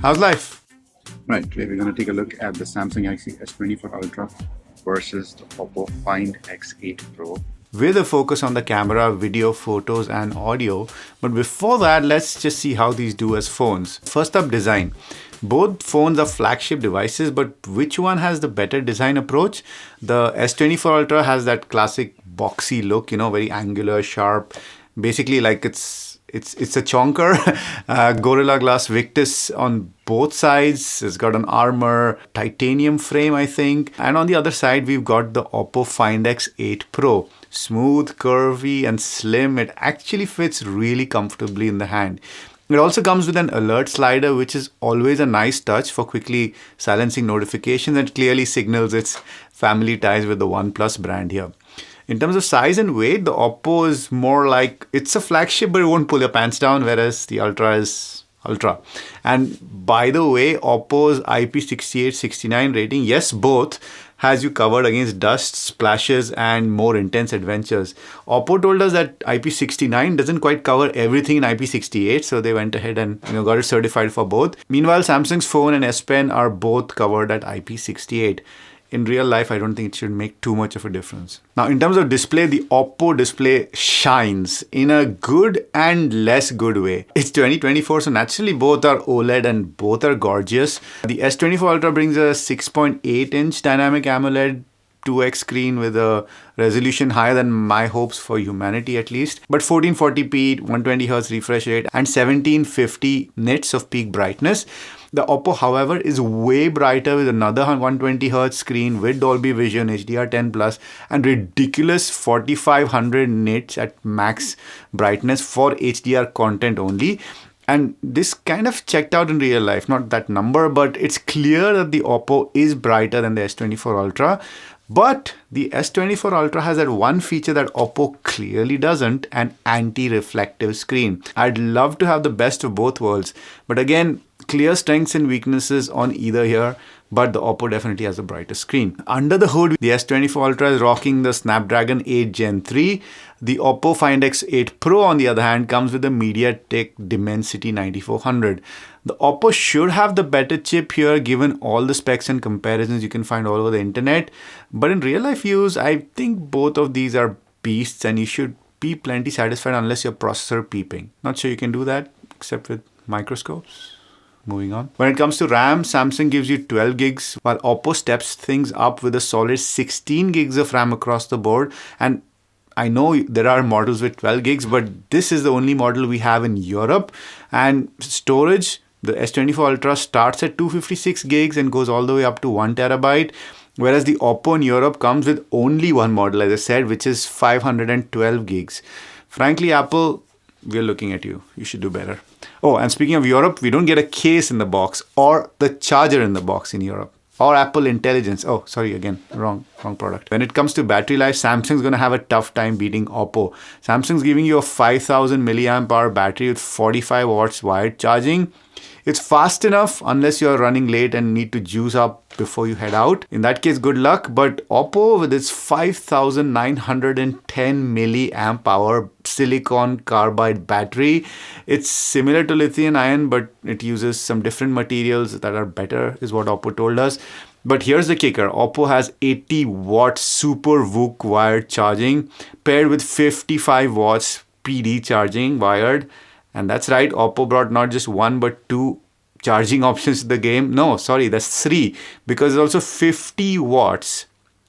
How's life? Right, today we're going to take a look at the Samsung Galaxy S24 Ultra versus the Oppo Find X8 Pro. With a focus on the camera, video, photos, and audio. But before that, let's just see how these do as phones. First up, design. Both phones are flagship devices, but which one has the better design approach? The S24 Ultra has that classic boxy look, very angular, sharp. Basically, like it's a chonker. Gorilla Glass Victus on both sides. It's got an armor titanium frame, I think. And on the other side, we've got the Oppo Find X8 Pro. Smooth, curvy, and slim. It actually fits really comfortably in the hand. It also comes with an alert slider, which is always a nice touch for quickly silencing notifications and clearly signals its family ties with the OnePlus brand here. In terms of size and weight, the Oppo is more like, it's a flagship, but it won't pull your pants down, whereas the Ultra is Ultra. And by the way, Oppo's IP68-69 rating, yes, both, has you covered against dust, splashes, and more intense adventures. Oppo told us that IP69 doesn't quite cover everything in IP68, so they went ahead and got it certified for both. Meanwhile, Samsung's phone and S Pen are both covered at IP68. In real life, I don't think it should make too much of a difference. Now, in terms of display, the Oppo display shines in a good and less good way. It's 2024, so naturally both are OLED and both are gorgeous. The S24 Ultra brings a 6.8-inch dynamic AMOLED 2x screen with a resolution higher than my hopes for humanity at least. But 1440p, 120Hz refresh rate and 1750 nits of peak brightness. The Oppo, however, is way brighter with another 120Hz screen with Dolby Vision, HDR10+, and ridiculous 4500 nits at max brightness for HDR content only. And this kind of checked out in real life, not that number, but it's clear that the Oppo is brighter than the S24 Ultra. But the S24 Ultra has that one feature that Oppo clearly doesn't, an anti-reflective screen. I'd love to have the best of both worlds. But again, clear strengths and weaknesses on either here, but the Oppo definitely has a brighter screen. Under the hood, the S24 Ultra is rocking the Snapdragon 8 Gen 3. The Oppo Find X8 Pro, on the other hand, comes with the MediaTek Dimensity 9400. The Oppo should have the better chip here given all the specs and comparisons you can find all over the internet. But in real life use, I think both of these are beasts and you should be plenty satisfied unless your processor peeping. Not sure you can do that except with microscopes. Moving on. When it comes to RAM, Samsung gives you 12 gigs while Oppo steps things up with a solid 16 gigs of RAM across the board. And I know there are models with 12 gigs, but this is the only model we have in Europe. And storage, the S24 Ultra starts at 256 gigs and goes all the way up to 1 terabyte. Whereas the Oppo in Europe comes with only one model, as I said, which is 512 gigs. Frankly, Apple, we're looking at you. You should do better. Oh, and speaking of Europe, we don't get a case in the box or the charger in the box in Europe. Or Apple Intelligence. Oh, sorry, again, wrong product. When it comes to battery life, Samsung's going to have a tough time beating Oppo. Samsung's giving you a 5000 milliamp hour battery with 45 watts wired charging. It's fast enough unless you're running late and need to juice up before you head out. In that case, good luck. But Oppo with its 5910 milliamp hour silicon carbide battery, it's similar to lithium ion, but it uses some different materials that are better, is what Oppo told us. But here's the kicker. Oppo has 80 watt super VOOC wired charging paired with 55 watts PD charging wired. And that's right, Oppo brought not just one but two charging options to the game. No, sorry, that's three. Because there's also 50 watts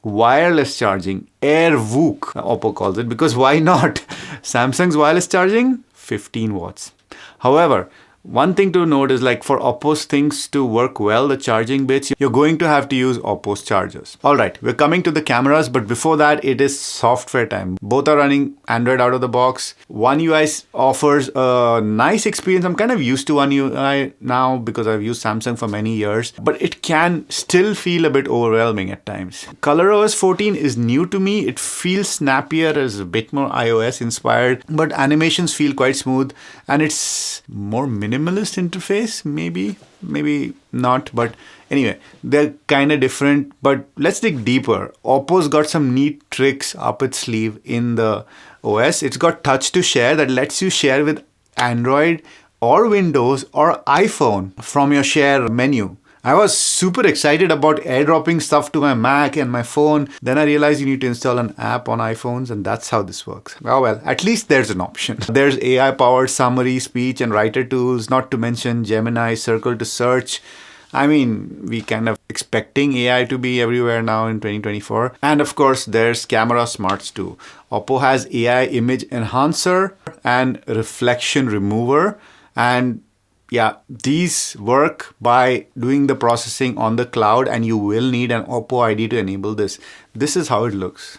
wireless charging, Air VOOC, Oppo calls it. Because why not? Samsung's wireless charging, 15 watts. However, one thing to note is like for Oppo's things to work well, the charging bits, you're going to have to use Oppo's chargers. All right, we're coming to the cameras, but before that, it is software time. Both are running Android out of the box. One UI offers a nice experience. I'm kind of used to One UI now because I've used Samsung for many years, but it can still feel a bit overwhelming at times. ColorOS 14 is new to me. It feels snappier, is a bit more iOS inspired, but animations feel quite smooth and it's more minimalist interface, maybe not, but anyway, they're kind of different. But let's dig deeper. Oppo's got some neat tricks up its sleeve in the OS. It's got touch to share that lets you share with Android or Windows or iPhone from your share menu. I was super excited about airdropping stuff to my Mac and my phone. Then I realized you need to install an app on iPhones, and that's how this works. Oh well, at least there's an option. There's AI-powered summary, speech, and writer tools, not to mention Gemini, Circle to search. I mean, we kind of expecting AI to be everywhere now in 2024. And of course, there's camera smarts too. Oppo has AI image enhancer and reflection remover. And yeah, these work by doing the processing on the cloud, and you will need an Oppo ID to enable this. This is how it looks.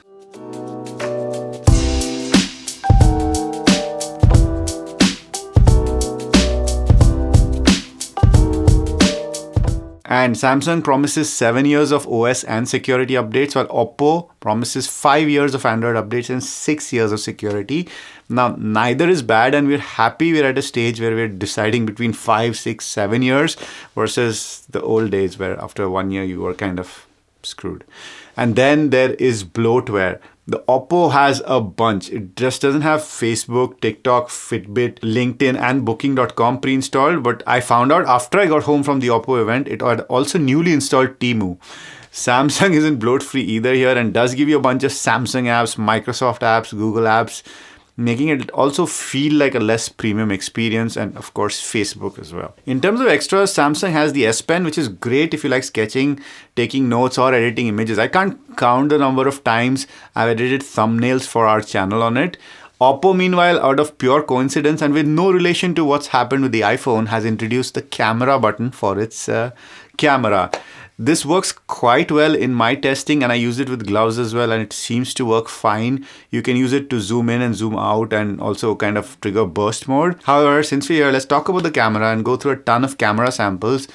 And Samsung promises 7 years of OS and security updates, while Oppo promises 5 years of Android updates and 6 years of security. Now, neither is bad, and we're happy we're at a stage where we're deciding between 5, 6, 7 years versus the old days where after 1 year you were kind of screwed. And then there is bloatware. The Oppo has a bunch. It just doesn't have Facebook, TikTok, Fitbit, LinkedIn, and Booking.com pre-installed. But I found out after I got home from the Oppo event, it had also newly installed Temu. Samsung isn't bloat-free either here and does give you a bunch of Samsung apps, Microsoft apps, Google apps, making it also feel like a less premium experience, and of course Facebook as well. In terms of extras, Samsung has the S Pen, which is great if you like sketching, taking notes, or editing images. I can't count the number of times I've edited thumbnails for our channel on it. Oppo, meanwhile, out of pure coincidence and with no relation to what's happened with the iPhone, has introduced the camera button for its camera. This works quite well in my testing, and I use it with gloves as well, and it seems to work fine. You can use it to zoom in and zoom out and also kind of trigger burst mode. However, since we're here, let's talk about the camera and go through a ton of camera samples,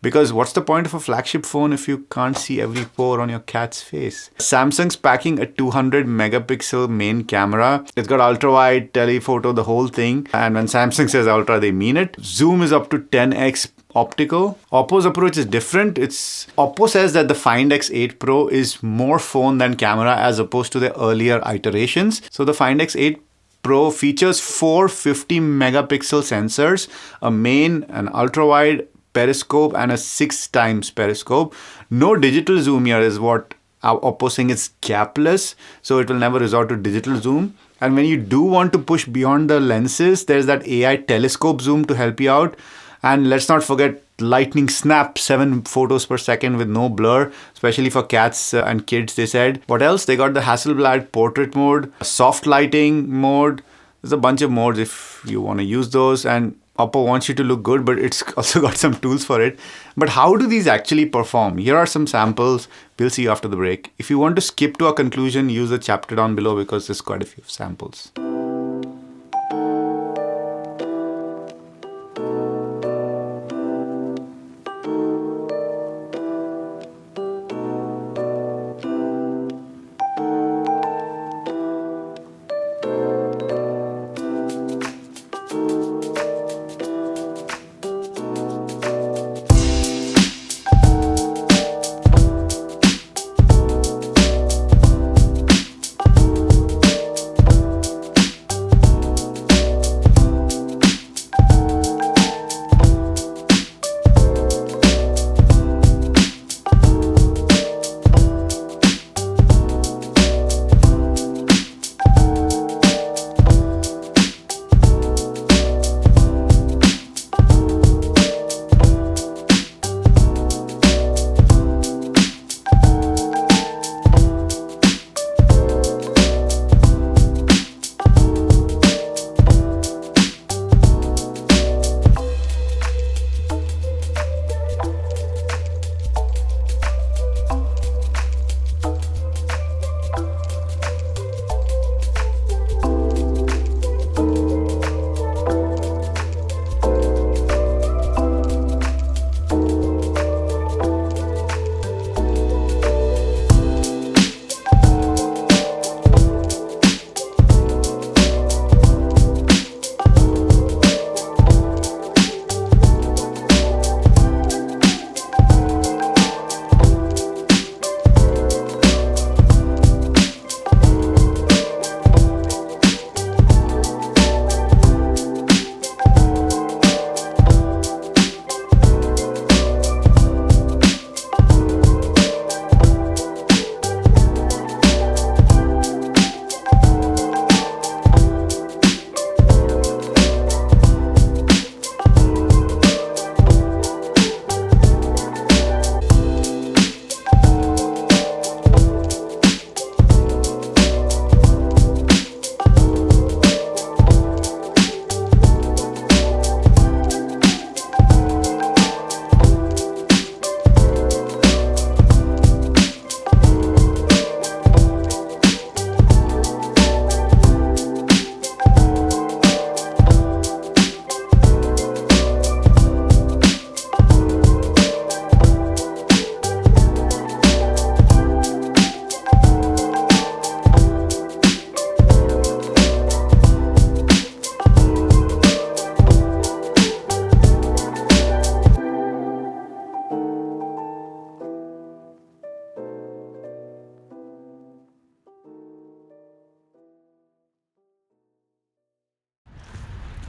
because what's the point of a flagship phone if you can't see every pore on your cat's face? Samsung's packing a 200 megapixel main camera. It's got ultra wide, telephoto, the whole thing. And when Samsung says ultra, they mean it. Zoom is up to 10x optical. Oppo's approach is different. Oppo says that the Find X8 Pro is more phone than camera as opposed to the earlier iterations. So the Find X8 Pro features 4 50 megapixel sensors, a main, an ultra wide, periscope, and a 6 times periscope. No digital zoom here is what Oppo saying. It's gapless, so it will never resort to digital zoom. And when you do want to push beyond the lenses, there's that AI telescope zoom to help you out. And let's not forget lightning snap, 7 photos per second with no blur, especially for cats and kids, they said. What else? They got the Hasselblad portrait mode, soft lighting mode. There's a bunch of modes if you want to use those. And Oppo wants you to look good, but it's also got some tools for it. But how do these actually perform? Here are some samples. We'll see you after the break. If you want to skip to a conclusion, use the chapter down below because there's quite a few samples.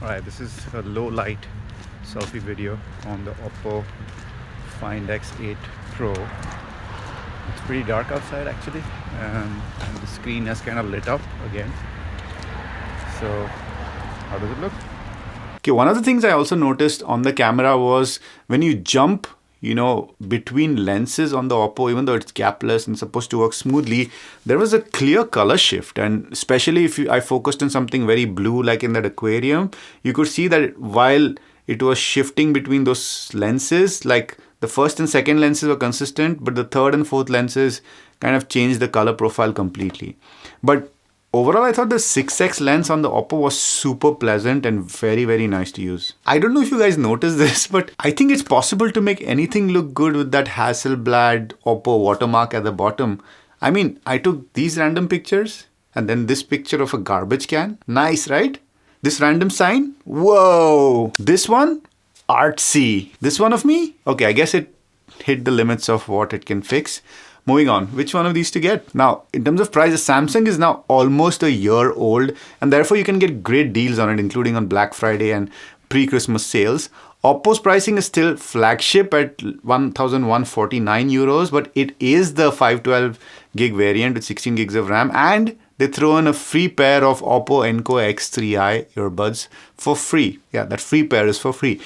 Alright, this is a low light selfie video on the Oppo Find X8 Pro. It's pretty dark outside actually, and the screen has kind of lit up again. So how does it look? Okay, one of the things I also noticed on the camera was when you jump, between lenses on the Oppo, even though it's gapless and supposed to work smoothly, there was a clear color shift. And especially if I focused on something very blue, like in that aquarium, you could see that while it was shifting between those lenses, like the first and second lenses were consistent, but the third and fourth lenses kind of changed the color profile completely. But overall, I thought the 6x lens on the Oppo was super pleasant and very, very nice to use. I don't know if you guys noticed this, but I think it's possible to make anything look good with that Hasselblad Oppo watermark at the bottom. I mean, I took these random pictures and then this picture of a garbage can. Nice, right? This random sign? Whoa! This one? Artsy. This one of me? Okay, I guess it hit the limits of what it can fix. Moving on, which one of these to get? Now, in terms of price, the Samsung is now almost a year old, and therefore you can get great deals on it, including on Black Friday and pre-Christmas sales. Oppo's pricing is still flagship at 1,149 euros, but it is the 512 gig variant with 16 gigs of RAM, and they throw in a free pair of Oppo Enco X3i earbuds for free. Yeah, that free pair is for free.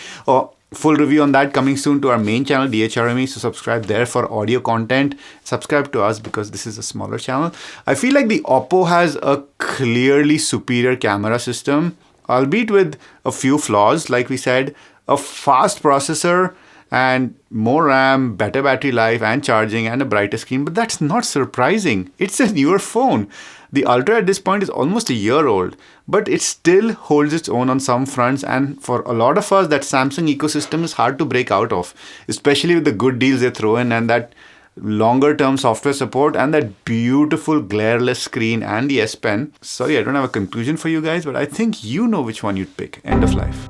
Full review on that coming soon to our main channel, DHRME, so subscribe there for audio content. Subscribe to us because this is a smaller channel. I feel like the Oppo has a clearly superior camera system, albeit with a few flaws. Like we said, a fast processor and more RAM, better battery life and charging and a brighter screen, but that's not surprising. It's a newer phone. The Ultra at this point is almost a year old, but it still holds its own on some fronts, and for a lot of us, that Samsung ecosystem is hard to break out of, especially with the good deals they throw in and that longer term software support and that beautiful glare-less screen and the S Pen. Sorry, I don't have a conclusion for you guys, but I think you know which one you'd pick. End of life.